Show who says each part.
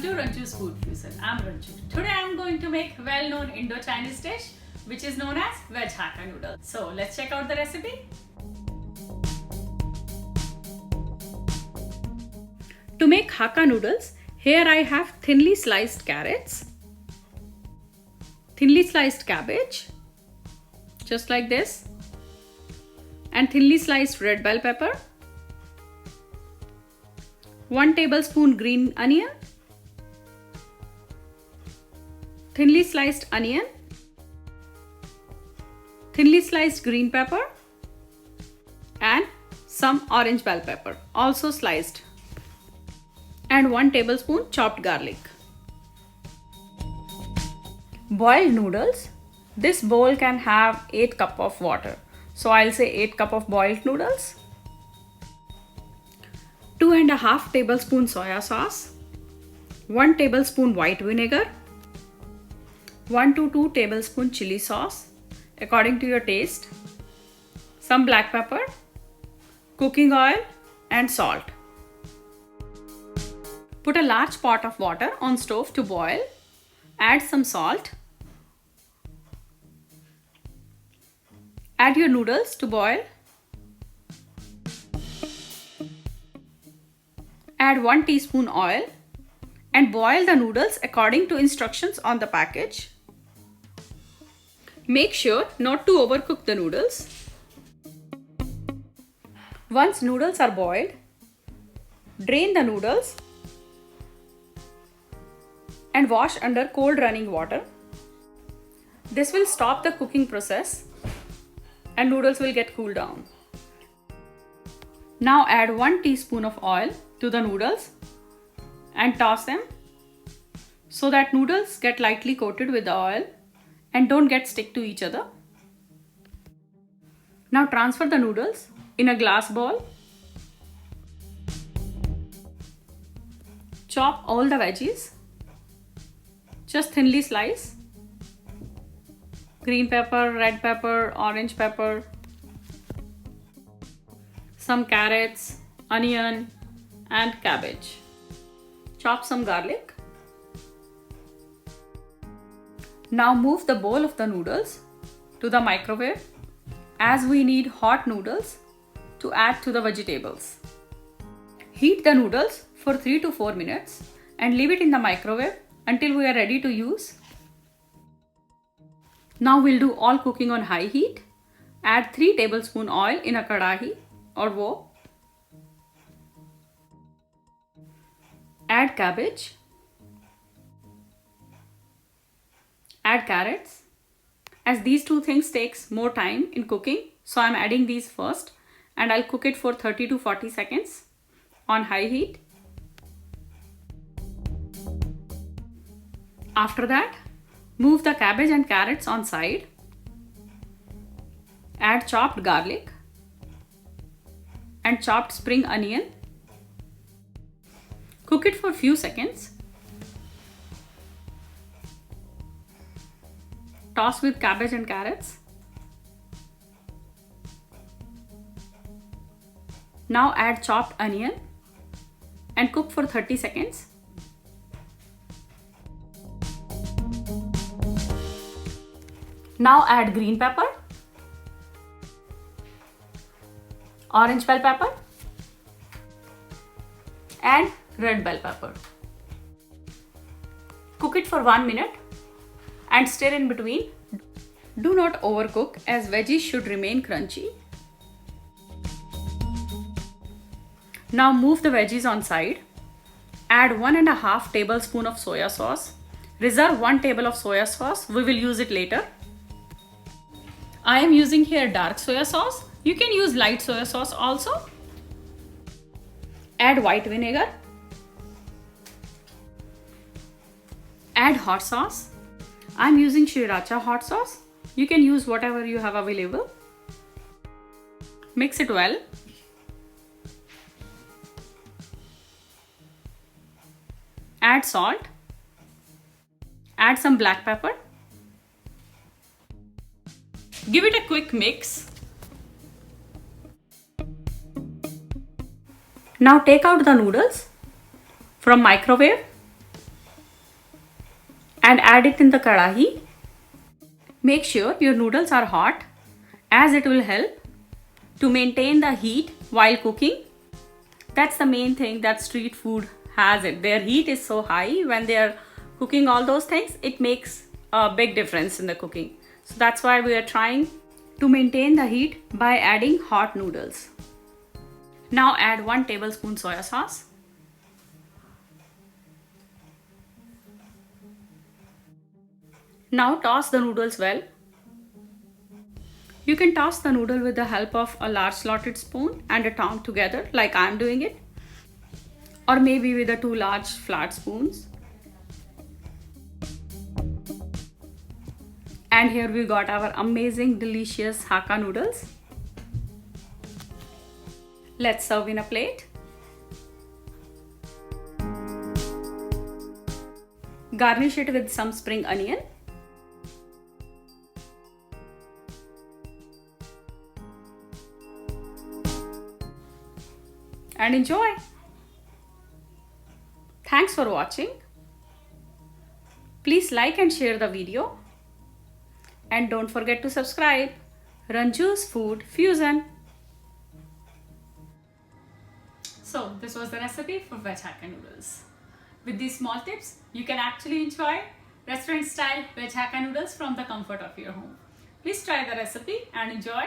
Speaker 1: to Ranju's Food Fusion. I'm Ranju. Today I'm going to make well-known Indo-Chinese dish which is known as veg Hakka noodles. So let's check out the recipe. To make Hakka noodles, here I have thinly sliced carrots, thinly sliced cabbage, just like this, and thinly sliced red bell pepper, 1 tablespoon green onion, thinly sliced onion, thinly sliced green pepper, and some orange bell pepper, also sliced, and 1 tablespoon chopped garlic. Boiled noodles. This bowl can have 8 cups of water. So I'll say 8 cups of boiled noodles. 2.5 tablespoon soya sauce, 1 tablespoon white vinegar, 1 to 2 tablespoon chili sauce according to your taste, some black pepper, cooking oil and salt. Put a large pot of water on stove to boil. Add some salt. Add your noodles to boil. Add 1 teaspoon oil and boil the noodles according to instructions on the package. Make sure not to overcook the noodles. Once noodles are boiled, drain the noodles and wash under cold running water. This will stop the cooking process and noodles will get cooled down. Now add 1 teaspoon of oil to the noodles and toss them so that noodles get lightly coated with the oil and don't get stick to each other. Now transfer the noodles in a glass bowl. Chop all the veggies. Just thinly slice. Green pepper, red pepper, orange pepper, some carrots, onion and cabbage. Chop some garlic. Now move the bowl of the noodles to the microwave as we need hot noodles to add to the vegetables. Heat the noodles for 3 to 4 minutes and leave it in the microwave until we are ready to use. Now we'll do all cooking on high heat. Add 3 tablespoon oil in a kadahi or wok. Add cabbage. Add carrots. As these two things takes more time in cooking, so I'm adding these first and I'll cook it for 30 to 40 seconds on high heat. After that, move the cabbage and carrots on side. Add chopped garlic and chopped spring onion. Cook it for a few seconds. Toss with cabbage and carrots. Now add chopped onion and cook for 30 seconds. Now add green pepper, orange bell pepper and red bell pepper. Cook it for 1 minute and stir in between. Do not overcook as veggies should remain crunchy. Now move the veggies on side. Add 1.5 tablespoon of soya sauce. Reserve 1 table of soya sauce. We will use it later. I am using here dark soya sauce. You can use light soya sauce also. Add white vinegar. Add hot sauce. I am using Sriracha hot sauce. You can use whatever you have available. Mix it well. Add salt. Add some black pepper. Give it a quick mix. Now take out the noodles from microwave and add it in the kadahi. Make sure your noodles are hot, as it will help to maintain the heat while cooking. That's the main thing that street food has it. Their heat is so high when they are cooking all those things, it makes a big difference in the cooking. So that's why we are trying to maintain the heat by adding hot noodles. Now add 1 tablespoon soya sauce. Now toss the noodles well. You can toss the noodle with the help of a large slotted spoon and a tongue together like I am doing it, or maybe with the 2 large flat spoons. And here we got our amazing delicious Hakka noodles. Let's serve in a plate. Garnish it with some spring onion. And enjoy. Thanks for watching. Please like and share the video. And don't forget to subscribe. Ranju's Food Fusion. So this was the recipe for veg Hakka noodles. With these small tips, you can actually enjoy restaurant style veg Hakka noodles from the comfort of your home. Please try the recipe and enjoy.